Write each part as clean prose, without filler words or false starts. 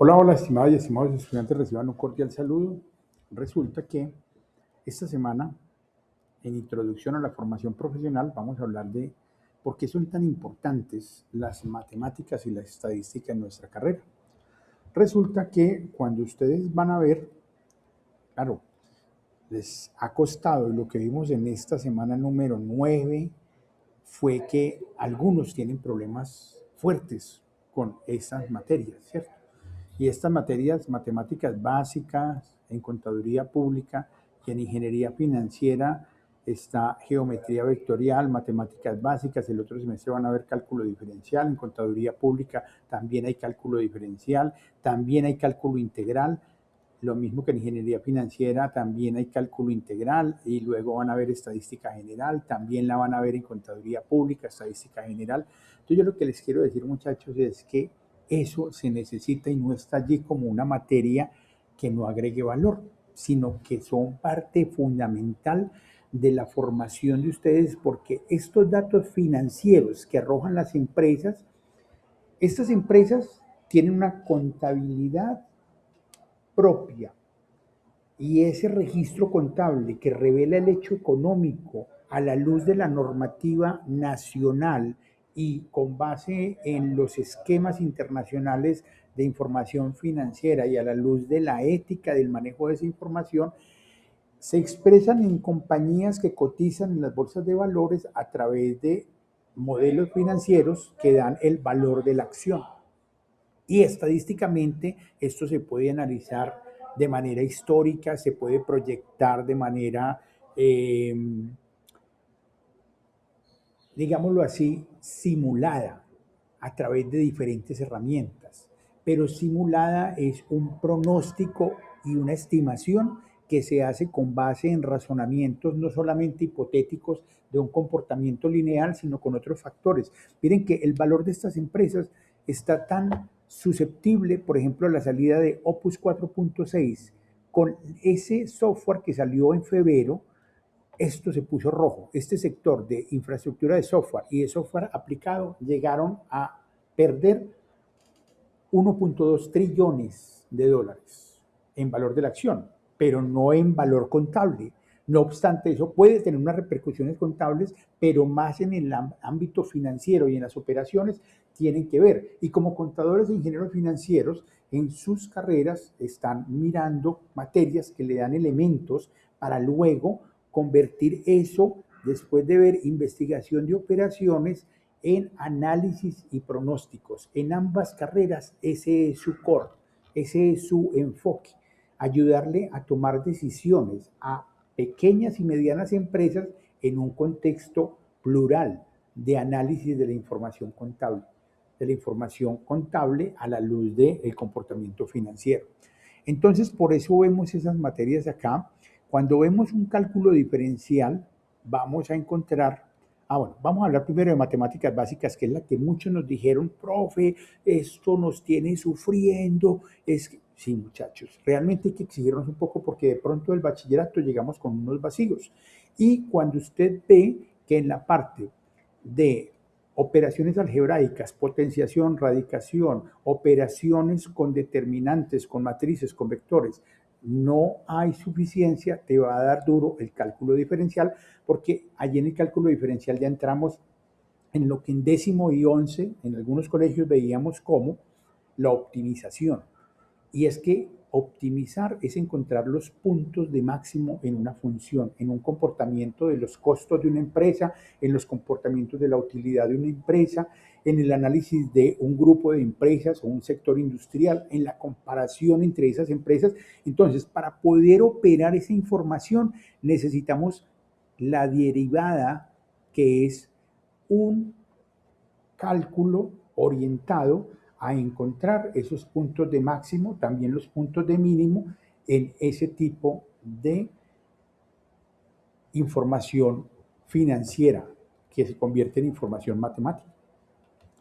Hola, hola, estimadas y estimados estudiantes, reciban un cordial saludo. Resulta que esta semana, en Introducción a la Formación Profesional, vamos a hablar de por qué son tan importantes las matemáticas y la estadística en nuestra carrera. Resulta que cuando ustedes van a ver, claro, les ha costado, y lo que vimos en esta semana número 9 fue que algunos tienen problemas fuertes con esas materias, ¿cierto? Y estas materias, matemáticas básicas, en contaduría pública y en ingeniería financiera, está geometría vectorial, matemáticas básicas, el otro semestre van a ver cálculo diferencial, en contaduría pública también hay cálculo diferencial, también hay cálculo integral, lo mismo que en ingeniería financiera, también hay cálculo integral y luego van a ver estadística general, también la van a ver en contaduría pública, estadística general. Entonces yo lo que les quiero decir, muchachos, es que eso se necesita y no está allí como una materia que no agregue valor, sino que son parte fundamental de la formación de ustedes, porque estos datos financieros que arrojan las empresas, estas empresas tienen una contabilidad propia, y ese registro contable que revela el hecho económico a la luz de la normativa nacional y con base en los esquemas internacionales de información financiera y a la luz de la ética del manejo de esa información, se expresan en compañías que cotizan en las bolsas de valores a través de modelos financieros que dan el valor de la acción. Y estadísticamente esto se puede analizar de manera histórica, se puede proyectar de manera, eh, digámoslo así, simulada a través de diferentes herramientas. Pero simulada es un pronóstico y una estimación que se hace con base en razonamientos no solamente hipotéticos de un comportamiento lineal, sino con otros factores. Miren que el valor de estas empresas está tan susceptible, por ejemplo, a la salida de Opus 4.6, con ese software que salió en febrero, esto se puso rojo. Este sector de infraestructura de software y de software aplicado llegaron a perder 1.2 trillones de dólares en valor de la acción, pero no en valor contable. No obstante, eso puede tener unas repercusiones contables, pero más en el ámbito financiero y en las operaciones tienen que ver. Y como contadores e ingenieros financieros, en sus carreras están mirando materias que le dan elementos para luego convertir eso, después de ver investigación de operaciones, en análisis y pronósticos. En ambas carreras ese es su core, ese es su enfoque, ayudarle a tomar decisiones a pequeñas y medianas empresas en un contexto plural de análisis de la información contable a la luz del comportamiento financiero. Entonces, por eso vemos esas materias acá. Cuando vemos un cálculo diferencial, vamos a encontrar. Bueno, vamos a hablar primero de matemáticas básicas, que es la que muchos nos dijeron, profe, esto nos tiene sufriendo. Es que, sí, muchachos, realmente hay que exigirnos un poco porque de pronto del bachillerato llegamos con unos vacíos. Y cuando usted ve que en la parte de operaciones algebraicas, potenciación, radicación, operaciones con determinantes, con matrices, con vectores, no hay suficiencia, te va a dar duro el cálculo diferencial, porque allí en el cálculo diferencial ya entramos en lo que en 10º y 11 en algunos colegios veíamos como la optimización. Y es que optimizar es encontrar los puntos de máximo en una función, en un comportamiento de los costos de una empresa, en los comportamientos de la utilidad de una empresa, en el análisis de un grupo de empresas o un sector industrial, en la comparación entre esas empresas. Entonces, para poder operar esa información necesitamos la derivada, que es un cálculo orientado a encontrar esos puntos de máximo, también los puntos de mínimo en ese tipo de información financiera que se convierte en información matemática.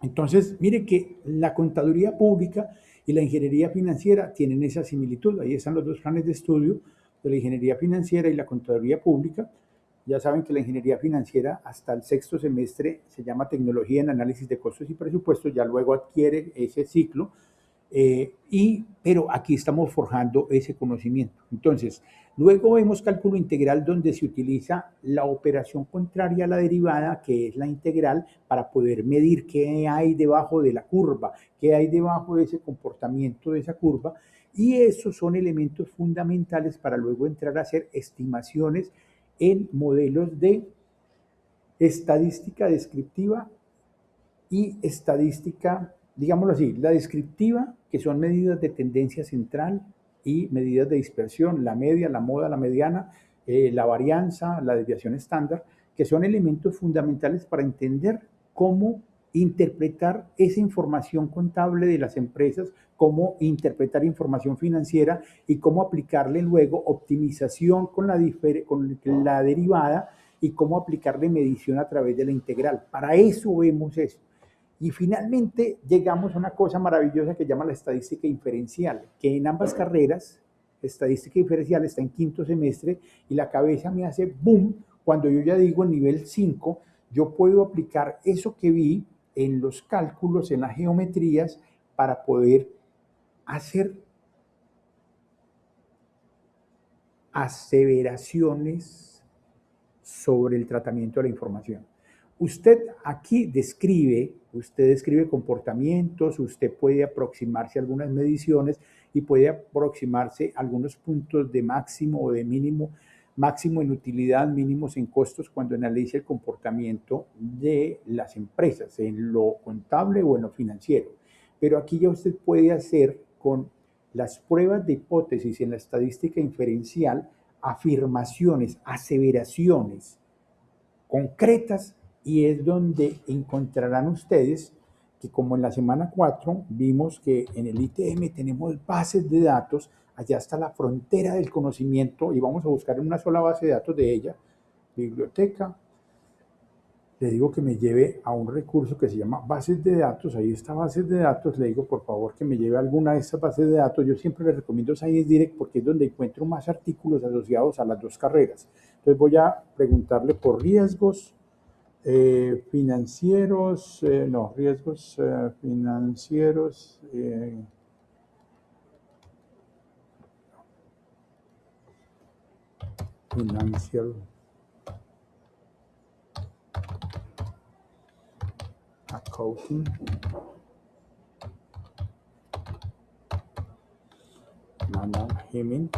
Entonces, mire que la contaduría pública y la ingeniería financiera tienen esa similitud. Ahí están los dos planes de estudio de la ingeniería financiera y la contaduría pública. Ya saben que la ingeniería financiera hasta el 6º semestre se llama tecnología en análisis de costos y presupuestos, ya luego adquiere ese ciclo Pero aquí estamos forjando ese conocimiento. Entonces, luego vemos cálculo integral donde se utiliza la operación contraria a la derivada, que es la integral, para poder medir qué hay debajo de la curva, qué hay debajo de ese comportamiento de esa curva. Y esos son elementos fundamentales para luego entrar a hacer estimaciones en modelos de estadística descriptiva y estadística, digámoslo así, la descriptiva, que son medidas de tendencia central, y medidas de dispersión, la media, la moda, la mediana, la varianza, la desviación estándar, que son elementos fundamentales para entender cómo interpretar esa información contable de las empresas, cómo interpretar información financiera y cómo aplicarle luego optimización con la derivada y cómo aplicarle medición a través de la integral. Para eso vemos eso. Y finalmente llegamos a una cosa maravillosa que llama la estadística inferencial, que en ambas carreras, estadística inferencial está en quinto semestre y la cabeza me hace boom cuando yo ya digo en nivel 5, yo puedo aplicar eso que vi en los cálculos, en las geometrías, para poder hacer aseveraciones sobre el tratamiento de la información. Usted aquí usted describe comportamientos, usted puede aproximarse a algunas mediciones y puede aproximarse a algunos puntos de máximo o de mínimo, máximo en utilidad, mínimos en costos cuando analiza el comportamiento de las empresas, en lo contable o en lo financiero. Pero aquí ya usted puede hacer con las pruebas de hipótesis en la estadística inferencial afirmaciones, aseveraciones concretas, y es donde encontrarán ustedes que, como en la semana 4 vimos que en el ITM tenemos bases de datos, allá está la frontera del conocimiento y vamos a buscar en una sola base de datos de ella, biblioteca, le digo que me lleve a un recurso que se llama bases de datos, ahí está bases de datos, le digo por favor que me lleve a alguna de estas bases de datos. Yo siempre le recomiendo ScienceDirect porque es donde encuentro más artículos asociados a las dos carreras. Entonces voy a preguntarle por riesgos financieros, riesgos financieros, financial accounting, management,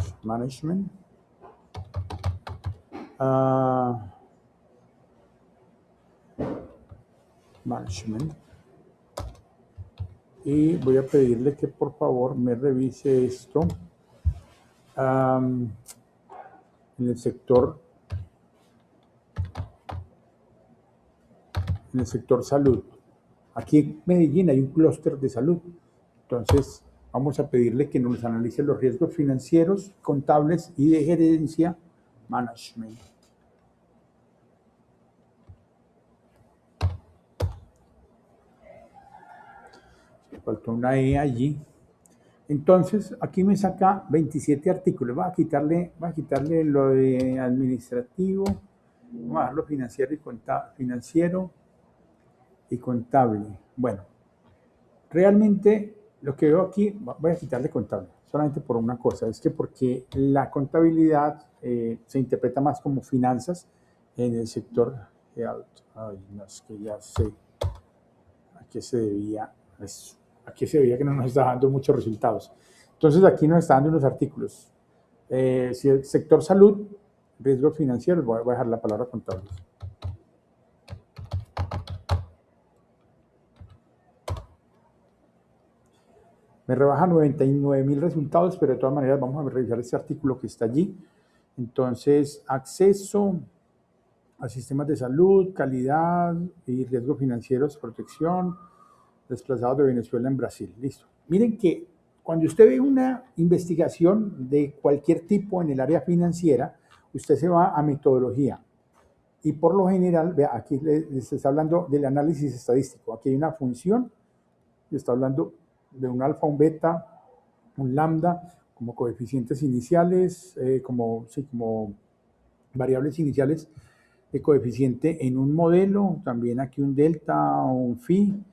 management, y voy a pedirle que por favor me revise esto en el sector salud. Aquí en Medellín hay un clúster de salud, entonces vamos a pedirle que nos analice los riesgos financieros, contables y de gerencia, management. Faltó una E allí. Entonces, aquí me saca 27 artículos. Va a quitarle lo de administrativo, vamos a dejarlo financiero y contable. Bueno, realmente lo que veo aquí, voy a quitarle contable, solamente por una cosa, es que porque la contabilidad se interpreta más como finanzas en el sector health. Ay, no, es que ya sé a qué se debía eso. Aquí se veía que no nos está dando muchos resultados. Entonces aquí nos está dando unos artículos. Si el sector salud, riesgos financieros, voy a dejar la palabra contable. Me rebaja 99,000 resultados, pero de todas maneras vamos a revisar este artículo que está allí. Entonces, acceso a sistemas de salud, calidad y riesgos financieros, protección, desplazados de Venezuela en Brasil. Listo. Miren que cuando usted ve una investigación de cualquier tipo en el área financiera, usted se va a metodología. Y por lo general, vea, aquí les está hablando del análisis estadístico. Aquí hay una función, y está hablando de un alfa, un beta, un lambda, como coeficientes iniciales, como variables iniciales de coeficiente en un modelo, también aquí un delta, un phi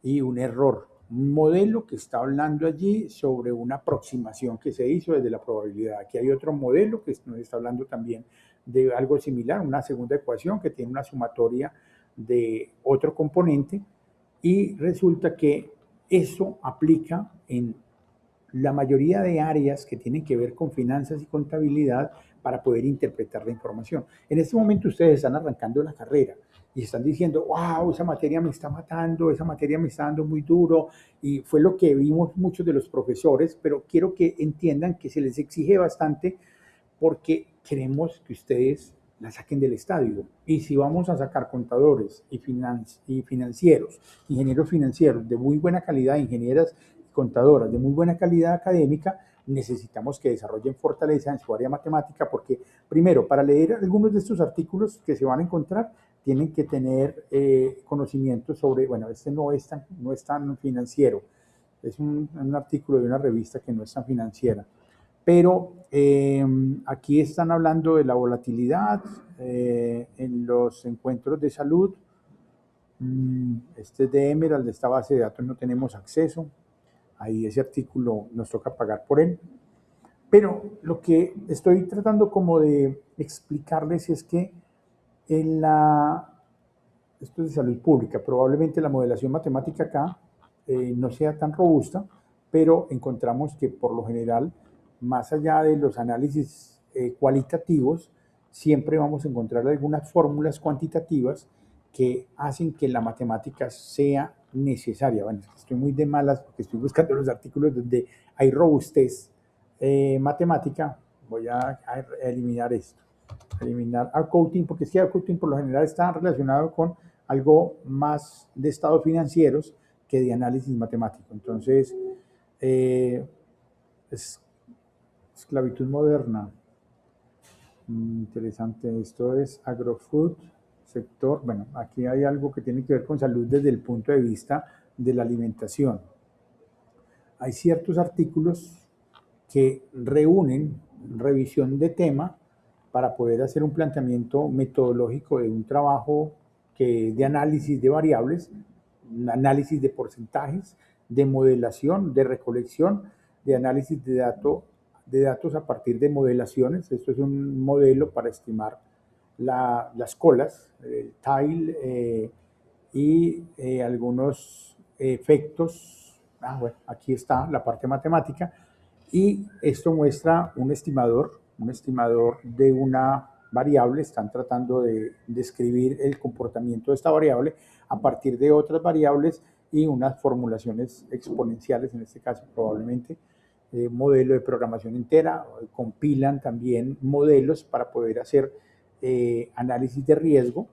y un error. un modelo que está hablando allí sobre una aproximación que se hizo desde la probabilidad. Aquí hay otro modelo que nos está hablando también de algo similar, una segunda ecuación que tiene una sumatoria de otro componente, y resulta que eso aplica en la mayoría de áreas que tienen que ver con finanzas y contabilidad para poder interpretar la información. En este momento ustedes están arrancando la carrera y están diciendo, wow, esa materia me está matando, esa materia me está dando muy duro, y fue lo que vimos muchos de los profesores, pero quiero que entiendan que se les exige bastante porque queremos que ustedes la saquen del estadio. Y si vamos a sacar contadores y financieros, ingenieros financieros de muy buena calidad, ingenieras y contadoras de muy buena calidad académica, necesitamos que desarrollen fortaleza en su área matemática, porque primero, para leer algunos de estos artículos que se van a encontrar, tienen que tener conocimientos sobre, bueno, este no es tan financiero, es un artículo de una revista que no es tan financiera, pero aquí están hablando de la volatilidad en los encuentros de salud. Este es de Emerald, de esta base de datos no tenemos acceso. Ahí ese artículo nos toca pagar por él. Pero lo que estoy tratando como de explicarles es que esto es de salud pública, probablemente la modelación matemática acá no sea tan robusta, pero encontramos que por lo general, más allá de los análisis cualitativos, siempre vamos a encontrar algunas fórmulas cuantitativas que hacen que la matemática sea necesaria. Bueno, estoy muy de malas porque estoy buscando los artículos donde hay robustez matemática. Voy a eliminar esto, eliminar accounting, porque es que accounting por lo general está relacionado con algo más de estados financieros que de análisis matemático. Entonces, esclavitud moderna. Interesante, esto es agrofood, sector, bueno, aquí hay algo que tiene que ver con salud desde el punto de vista de la alimentación. Hay ciertos artículos que reúnen revisión de tema para poder hacer un planteamiento metodológico de un trabajo de análisis de variables, un análisis de porcentajes, de modelación, de recolección, de análisis de datos a partir de modelaciones. Esto es un modelo para estimar las colas, el tile y algunos efectos. Bueno, aquí está la parte matemática, y esto muestra un estimador de una variable. Están tratando de describir el comportamiento de esta variable a partir de otras variables y unas formulaciones exponenciales, en este caso probablemente modelo de programación entera. Compilan también modelos para poder hacer análisis de riesgo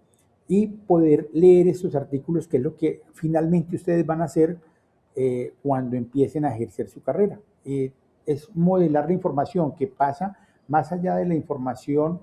y poder leer estos artículos, que es lo que finalmente ustedes van a hacer cuando empiecen a ejercer su carrera. Es modelar la información que pasa más allá de la información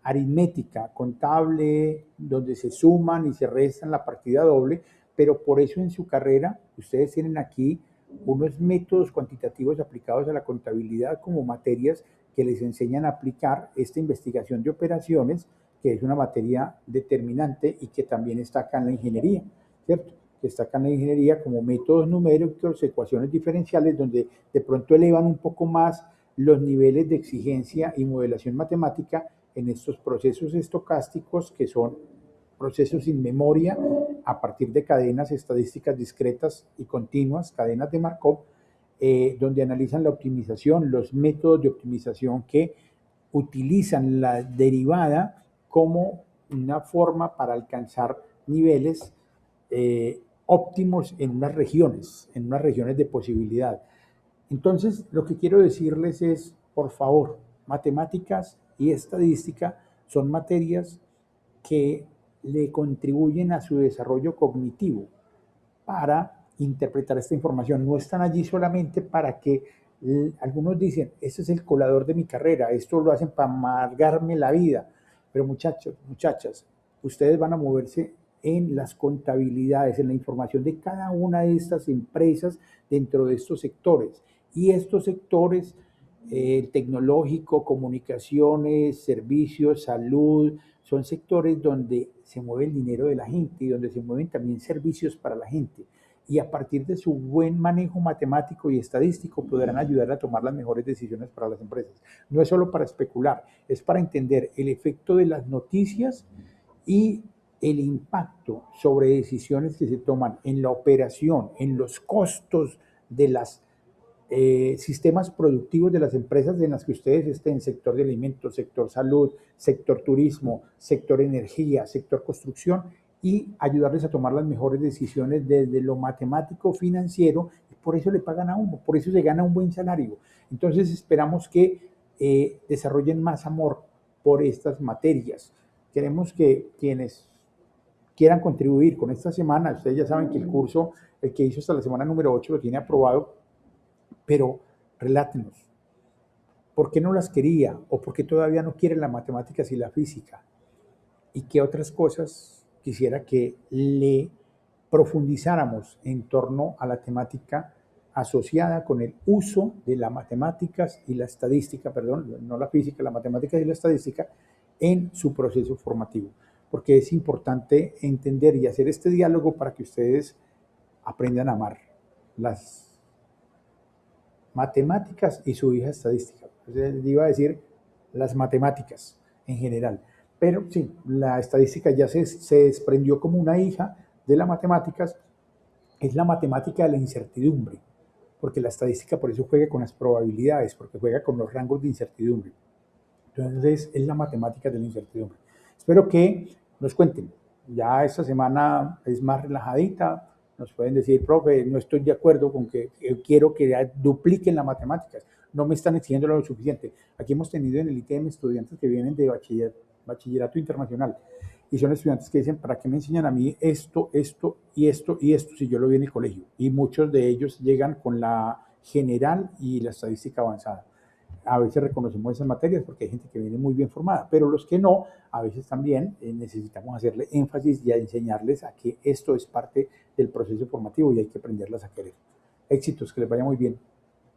aritmética, contable, donde se suman y se restan la partida doble, pero por eso en su carrera ustedes tienen aquí unos métodos cuantitativos aplicados a la contabilidad como materias que les enseñan a aplicar esta investigación de operaciones, que es una materia determinante y que también está acá en la ingeniería, ¿cierto? Que está acá en la ingeniería como métodos numéricos, ecuaciones diferenciales, donde de pronto elevan un poco más los niveles de exigencia y modelación matemática en estos procesos estocásticos, que son procesos sin memoria a partir de cadenas estadísticas discretas y continuas, cadenas de Markov, donde analizan la optimización, los métodos de optimización que utilizan la derivada como una forma para alcanzar niveles óptimos en unas regiones de posibilidad. Entonces, lo que quiero decirles es, por favor, matemáticas y estadística son materias que le contribuyen a su desarrollo cognitivo para interpretar esta información. No están allí solamente para que algunos dicen, este es el colador de mi carrera, esto lo hacen para amargarme la vida. Pero muchachos, muchachas, ustedes van a moverse en las contabilidades, en la información de cada una de estas empresas dentro de estos sectores. Y estos sectores, tecnológico, comunicaciones, servicios, salud, son sectores donde se mueve el dinero de la gente y donde se mueven también servicios para la gente. y a partir de su buen manejo matemático y estadístico podrán ayudar a tomar las mejores decisiones para las empresas. No es solo para especular, es para entender el efecto de las noticias y el impacto sobre decisiones que se toman en la operación, en los costos de los sistemas productivos de las empresas en las que ustedes estén, sector de alimentos, sector salud, sector turismo, sector energía, sector construcción, y ayudarles a tomar las mejores decisiones desde lo matemático financiero, y por eso le pagan a uno, por eso se gana un buen salario. Entonces esperamos que desarrollen más amor por estas materias. Queremos que quienes quieran contribuir con esta semana, ustedes ya saben que el curso, el que hizo hasta la semana número 8 lo tiene aprobado, pero relátenos, ¿por qué no las quería? ¿O por qué todavía no quiere las matemáticas y la física? ¿Y qué otras cosas quisiera que le profundizáramos en torno a la temática asociada con el uso de las matemáticas y la estadística, perdón, no la física, la matemática y la estadística en su proceso formativo? Porque es importante entender y hacer este diálogo para que ustedes aprendan a amar las matemáticas y su hija estadística. Entonces, iba a decir las matemáticas en general. Pero sí, la estadística ya se desprendió como una hija de las matemáticas. Es la matemática de la incertidumbre, porque la estadística por eso juega con las probabilidades, porque juega con los rangos de incertidumbre. Entonces, es la matemática de la incertidumbre. Espero que nos cuenten. Ya esta semana es más relajadita. Nos pueden decir, profe, no estoy de acuerdo con que quiero que dupliquen las matemáticas. No me están exigiendo lo suficiente. Aquí hemos tenido en el ITM estudiantes que vienen de bachillerato internacional. Y son estudiantes que dicen, ¿para qué me enseñan a mí esto, esto y esto y esto si yo lo vi en el colegio? Y muchos de ellos llegan con la general y la estadística avanzada. A veces reconocemos esas materias porque hay gente que viene muy bien formada, pero los que no, a veces también necesitamos hacerle énfasis y a enseñarles a que esto es parte del proceso formativo y hay que aprenderlas a querer. Éxitos, que les vaya muy bien.